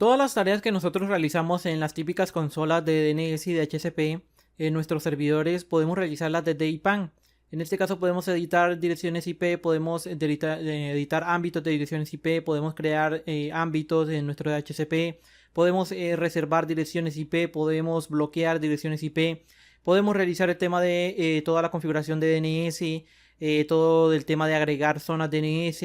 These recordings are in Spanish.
Todas las tareas que nosotros realizamos en las típicas consolas de DNS y de HCP en nuestros servidores podemos realizarlas desde IPAN. En este caso podemos editar direcciones IP, podemos editar ámbitos de direcciones IP, podemos crear ámbitos en nuestro DHCP, podemos reservar direcciones IP, podemos bloquear direcciones IP, podemos realizar el tema de toda la configuración de DNS, todo el tema de agregar zonas DNS,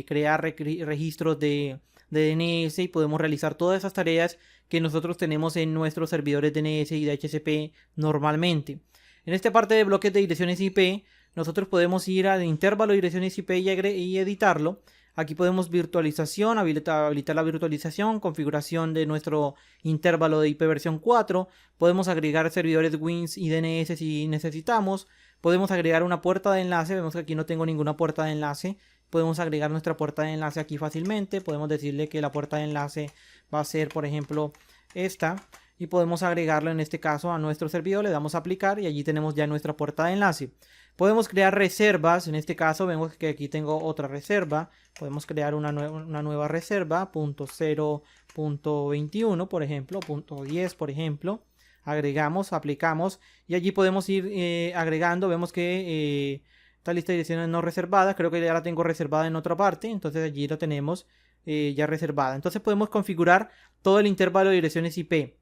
crear registros de DNS y podemos realizar todas esas tareas que nosotros tenemos en nuestros servidores DNS y DHCP normalmente. En esta parte de bloques de direcciones IP, nosotros podemos ir al intervalo de direcciones IP y editarlo. Aquí podemos virtualización, habilitar la virtualización, configuración de nuestro intervalo de IP versión 4. Podemos agregar servidores WINS y DNS si necesitamos. Podemos agregar una puerta de enlace. Vemos que aquí no tengo ninguna puerta de enlace. Podemos agregar nuestra puerta de enlace aquí fácilmente. Podemos decirle que la puerta de enlace va a ser, por ejemplo, esta. Y podemos agregarlo en este caso a nuestro servidor. Le damos a aplicar y allí tenemos ya nuestra puerta de enlace. Podemos crear reservas. En este caso vemos que aquí tengo otra reserva. Podemos crear una nueva reserva. .0.21 por ejemplo. .10 por ejemplo. Agregamos, aplicamos. Y allí podemos ir agregando. Vemos que esta lista de direcciones no reservadas. Creo que ya la tengo reservada en otra parte. Entonces allí lo tenemos ya reservada. Entonces podemos configurar todo el intervalo de direcciones IP.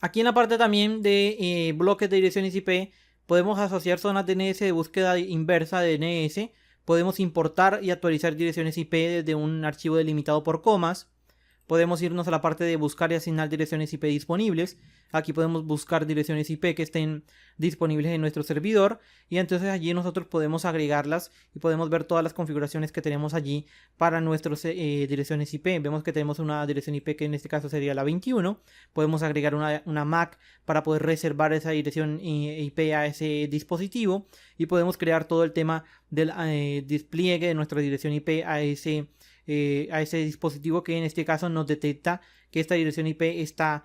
Aquí en la parte también de bloques de direcciones IP podemos asociar zonas DNS de búsqueda inversa de DNS. Podemos importar y actualizar direcciones IP desde un archivo delimitado por comas. Podemos irnos a la parte de buscar y asignar direcciones IP disponibles. Aquí podemos buscar direcciones IP que estén disponibles en nuestro servidor. Y entonces allí nosotros podemos agregarlas y podemos ver todas las configuraciones que tenemos allí para nuestras direcciones IP. Vemos que tenemos una dirección IP que en este caso sería la 21. Podemos agregar una MAC para poder reservar esa dirección IP a ese dispositivo. Y podemos crear todo el tema del despliegue de nuestra dirección IP a ese dispositivo que en este caso nos detecta que esta dirección IP está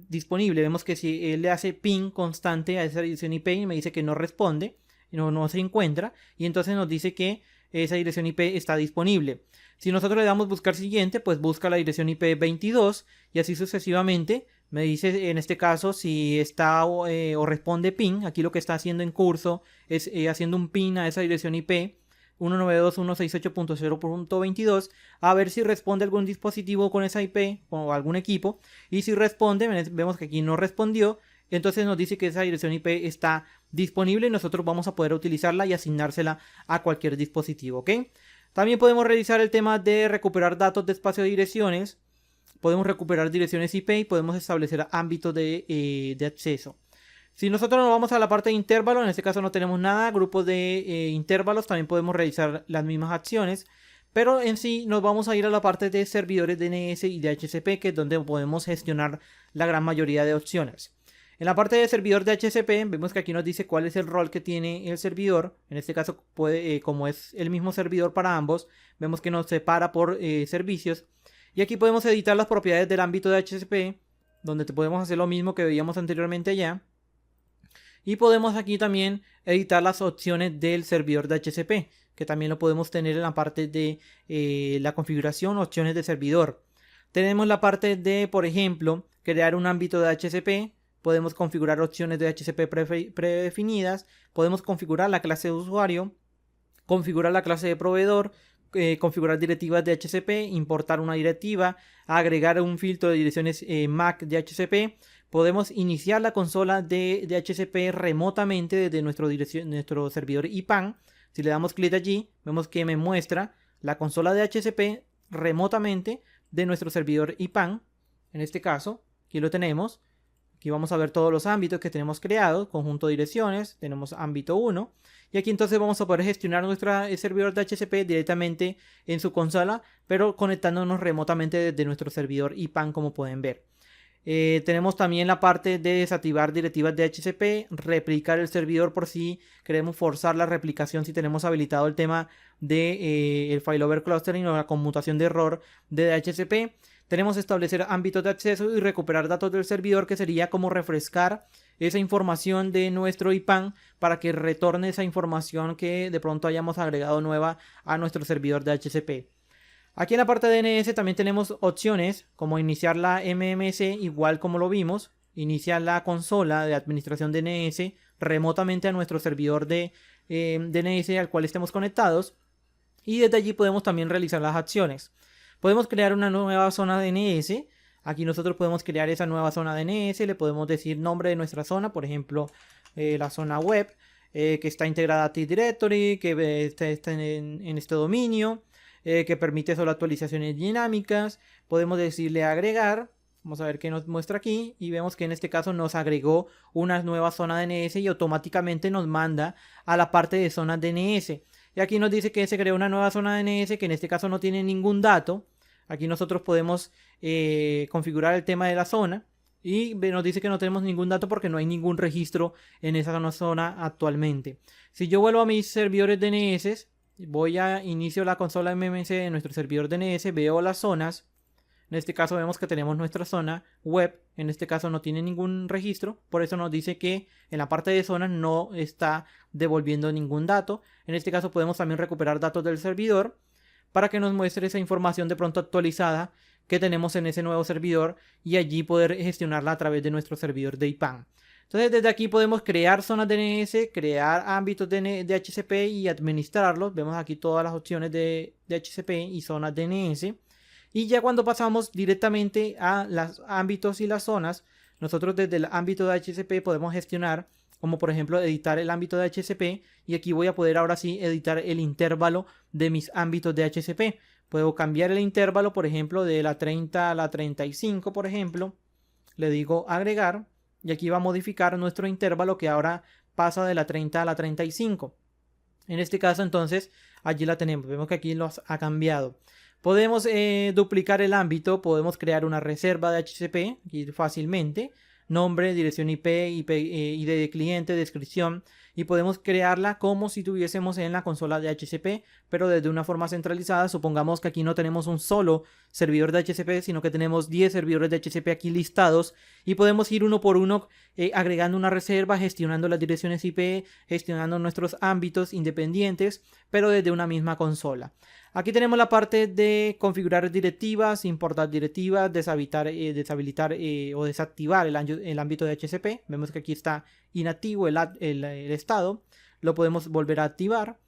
disponible. Vemos que si él le hace ping constante a esa dirección IP y me dice que no responde, no se encuentra, y entonces nos dice que esa dirección IP está disponible. Si nosotros le damos buscar siguiente, pues busca la dirección IP 22 y así sucesivamente. Me dice en este caso si está o responde ping. Aquí lo que está haciendo en curso es haciendo un ping a esa dirección IP 192.168.0.22 a ver si responde algún dispositivo con esa IP o algún equipo, y si responde, vemos que aquí no respondió, entonces nos dice que esa dirección IP está disponible y nosotros vamos a poder utilizarla y asignársela a cualquier dispositivo, ¿ok? También podemos realizar el tema de recuperar datos de espacio de direcciones. Podemos recuperar direcciones IP y podemos establecer ámbitos de acceso. Si nosotros nos vamos a la parte de intervalo, en este caso no tenemos nada, grupos de intervalos, también podemos realizar las mismas acciones. Pero en sí nos vamos a ir a la parte de servidores DNS y de HCP, que es donde podemos gestionar la gran mayoría de opciones. En la parte de servidor de HCP, vemos que aquí nos dice cuál es el rol que tiene el servidor. En este caso, como es el mismo servidor para ambos, vemos que nos separa por servicios. Y aquí podemos editar las propiedades del ámbito de HCP, donde podemos hacer lo mismo que veíamos anteriormente allá. Y podemos aquí también editar las opciones del servidor de HCP, que también lo podemos tener en la parte de la configuración, opciones de servidor. Tenemos la parte de, por ejemplo, crear un ámbito de HCP. Podemos configurar opciones de HCP predefinidas. Podemos configurar la clase de usuario, configurar la clase de proveedor, configurar directivas de HCP, importar una directiva, agregar un filtro de direcciones MAC de HCP. Podemos iniciar la consola de HCP remotamente desde nuestro servidor IPAN. Si le damos clic allí, vemos que me muestra la consola de HCP remotamente de nuestro servidor IPAN. En este caso, aquí lo tenemos. Aquí vamos a ver todos los ámbitos que tenemos creados, conjunto de direcciones, tenemos ámbito 1. Y aquí entonces vamos a poder gestionar nuestro servidor de HCP directamente en su consola, pero conectándonos remotamente desde nuestro servidor IPAN, como pueden ver. Tenemos también la parte de desactivar directivas de HCP, replicar el servidor por si queremos forzar la replicación, si tenemos habilitado el tema de el failover clustering o la conmutación de error de DHCP. Tenemos establecer ámbitos de acceso y recuperar datos del servidor, que sería como refrescar esa información de nuestro IPAN para que retorne esa información que de pronto hayamos agregado nueva a nuestro servidor de HCP. Aquí en la parte de DNS también tenemos opciones como iniciar la MMC, igual como lo vimos, iniciar la consola de administración DNS remotamente a nuestro servidor de DNS al cual estemos conectados, y desde allí podemos también realizar las acciones. Podemos crear una nueva zona DNS. Aquí nosotros podemos crear esa nueva zona DNS, le podemos decir nombre de nuestra zona, por ejemplo, la zona web, que está integrada a Active Directory, que está en este dominio, que permite solo actualizaciones dinámicas. Podemos decirle agregar. Vamos a ver qué nos muestra aquí y vemos que en este caso nos agregó una nueva zona DNS y automáticamente nos manda a la parte de zonas DNS. Y aquí nos dice que se creó una nueva zona DNS que en este caso no tiene ningún dato. Aquí nosotros podemos configurar el tema de la zona y nos dice que no tenemos ningún dato porque no hay ningún registro en esa zona actualmente. Si yo vuelvo a mis servidores DNS, voy a inicio la consola MMC de nuestro servidor DNS, veo las zonas. En este caso vemos que tenemos nuestra zona web, en este caso no tiene ningún registro, por eso nos dice que en la parte de zonas no está devolviendo ningún dato. En este caso podemos también recuperar datos del servidor para que nos muestre esa información de pronto actualizada que tenemos en ese nuevo servidor y allí poder gestionarla a través de nuestro servidor de IPAN. Entonces desde aquí podemos crear zonas DNS, crear ámbitos de DHCP y administrarlos. Vemos aquí todas las opciones de DHCP y zonas DNS. Y ya cuando pasamos directamente a los ámbitos y las zonas, nosotros desde el ámbito de DHCP podemos gestionar, como por ejemplo editar el ámbito de DHCP, y aquí voy a poder ahora sí editar el intervalo de mis ámbitos de DHCP. Puedo cambiar el intervalo, por ejemplo, de la 30 a la 35, por ejemplo. Le digo agregar y aquí va a modificar nuestro intervalo que ahora pasa de la 30 a la 35. En este caso entonces allí la tenemos, vemos que aquí los ha cambiado. Podemos duplicar el ámbito, podemos crear una reserva de DHCP aquí fácilmente, nombre, dirección IP, ID de cliente, descripción, y podemos crearla como si tuviésemos en la consola de DHCP, pero desde una forma centralizada. Supongamos que aquí no tenemos un solo servidor de DHCP, sino que tenemos 10 servidores de DHCP aquí listados, y podemos ir uno por uno agregando una reserva, gestionando las direcciones IP, gestionando nuestros ámbitos independientes, pero desde una misma consola. Aquí tenemos la parte de directivas, importar directivas, deshabilitar o desactivar el ámbito de DHCP. Vemos que aquí está inactivo el estado. Lo podemos volver a activar.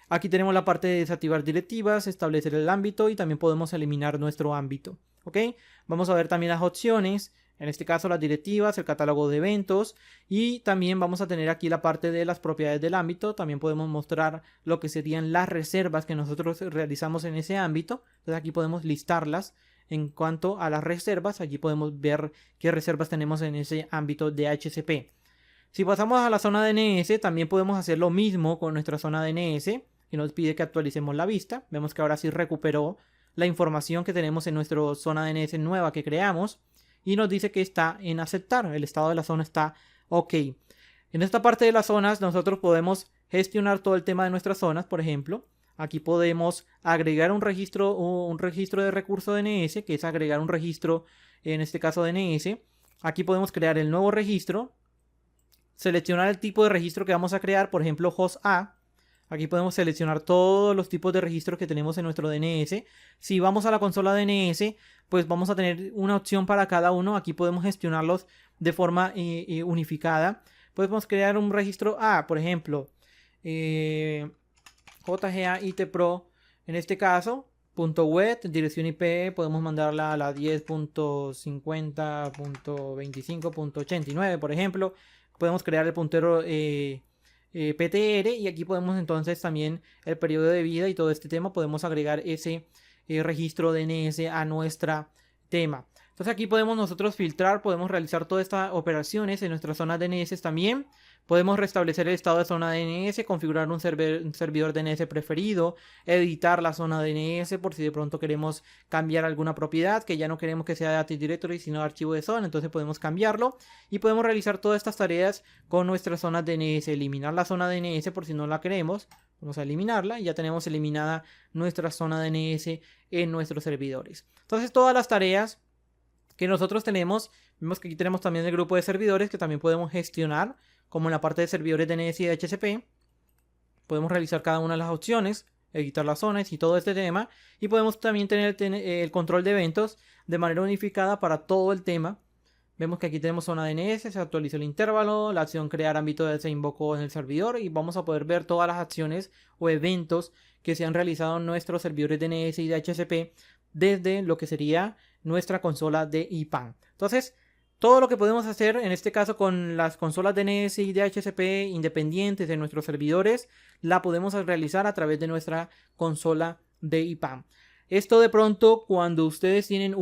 Aquí tenemos la parte de desactivar directivas, establecer el ámbito y también podemos eliminar nuestro ámbito. ¿Ok? Vamos a ver también las opciones. En este caso las directivas, el catálogo de eventos, y también vamos a tener aquí la parte de las propiedades del ámbito. También podemos mostrar lo que serían las reservas que nosotros realizamos en ese ámbito. Entonces aquí podemos listarlas. En cuanto a las reservas, aquí podemos ver qué reservas tenemos en ese ámbito de DHCP. Si pasamos a la zona DNS, también podemos hacer lo mismo con nuestra zona DNS, que nos pide que actualicemos la vista. Vemos que ahora sí recuperó la información que tenemos en nuestra zona DNS nueva que creamos. Y nos dice que está en aceptar, el estado de la zona está ok. En esta parte de las zonas nosotros podemos gestionar todo el tema de nuestras zonas. Por ejemplo, aquí podemos agregar un registro de recurso DNS, que es agregar un registro, en este caso DNS. Aquí podemos crear el nuevo registro, seleccionar el tipo de registro que vamos a crear, por ejemplo host A. Aquí podemos seleccionar todos los tipos de registros que tenemos en nuestro DNS. Si vamos a la consola DNS, pues vamos a tener una opción para cada uno. Aquí podemos gestionarlos de forma unificada. Podemos crear un registro A, por ejemplo, JGA IT Pro, en este caso, .web, dirección IP, podemos mandarla a la 10.50.25.89, por ejemplo. Podemos crear el puntero PTR, y aquí podemos entonces también el periodo de vida y todo este tema, podemos agregar ese registro DNS a nuestra tema. Entonces aquí podemos nosotros filtrar, podemos realizar todas estas operaciones en nuestra zona DNS también. Podemos restablecer el estado de zona DNS, configurar un servidor DNS preferido, editar la zona DNS por si de pronto queremos cambiar alguna propiedad, que ya no queremos que sea de Active Directory sino de archivo de zona, entonces podemos cambiarlo y podemos realizar todas estas tareas con nuestra zona DNS, eliminar la zona DNS por si no la queremos. Vamos a eliminarla y ya tenemos eliminada nuestra zona DNS en nuestros servidores. Entonces todas las tareas que nosotros tenemos, vemos que aquí tenemos también el grupo de servidores que también podemos gestionar, como en la parte de servidores DNS y DHCP. Podemos realizar cada una de las opciones. editar las zonas y todo este tema. Y podemos también tener el control de eventos de manera unificada para todo el tema. Vemos que aquí tenemos zona DNS, se actualizó el intervalo, la acción crear ámbito se invocó en el servidor y vamos a poder ver todas las acciones o eventos que se han realizado en nuestros servidores DNS y DHCP desde lo que sería nuestra consola de IPANN. Entonces, todo lo que podemos hacer en este caso con las consolas DNS y DHCP independientes de nuestros servidores, la podemos realizar a través de nuestra consola de IPANN. Esto de pronto, cuando ustedes tienen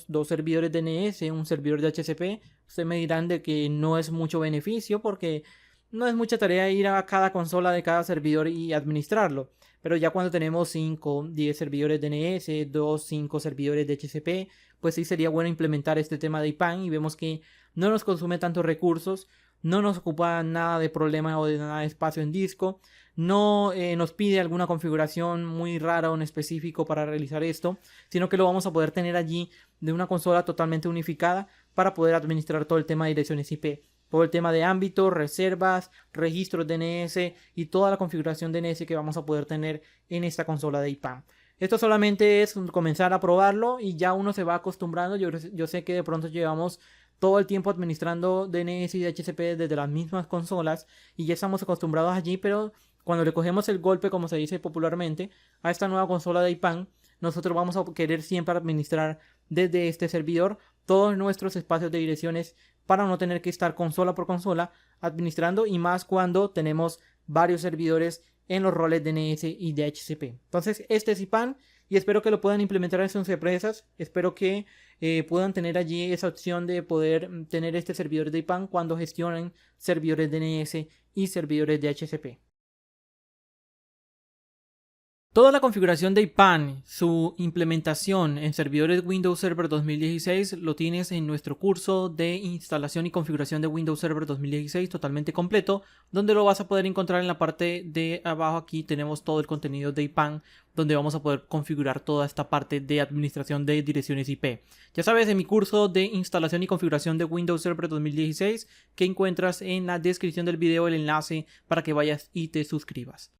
dos servidores DNS, un servidor de DHCP, ustedes me dirán de que no es mucho beneficio porque no es mucha tarea ir a cada consola de cada servidor y administrarlo. Pero ya cuando tenemos 5, 10 servidores DNS, 2, 5 servidores DHCP, pues sí sería bueno implementar este tema de IPANN y vemos que no nos consume tantos recursos, no nos ocupa nada de problema o de nada de espacio en disco, no nos pide alguna configuración muy rara o en específico para realizar esto, sino que lo vamos a poder tener allí de una consola totalmente unificada para poder administrar todo el tema de direcciones IP. Todo el tema de ámbito, reservas, registros DNS y toda la configuración DNS que vamos a poder tener en esta consola de IPANN. Esto solamente es comenzar a probarlo y ya uno se va acostumbrando. Yo sé que de pronto llevamos todo el tiempo administrando DNS y DHCP desde las mismas consolas y ya estamos acostumbrados allí, pero cuando le cogemos el golpe, como se dice popularmente, a esta nueva consola de IPANN, nosotros vamos a querer siempre administrar desde este servidor todos nuestros espacios de direcciones para no tener que estar consola por consola administrando, y más cuando tenemos varios servidores en los roles DNS y DHCP. Entonces este es IPANN y espero que lo puedan implementar en sus empresas. Espero que puedan tener allí esa opción de poder tener este servidor de IPANN cuando gestionen servidores DNS y servidores DHCP. Toda la configuración de IPANN, su implementación en servidores Windows Server 2016 lo tienes en nuestro curso de instalación y configuración de Windows Server 2016 totalmente completo, donde lo vas a poder encontrar en la parte de abajo. Aquí tenemos todo el contenido de IPANN, donde vamos a poder configurar toda esta parte de administración de direcciones IP. Ya sabes, en mi curso de instalación y configuración de Windows Server 2016, que encuentras en la descripción del video el enlace para que vayas y te suscribas.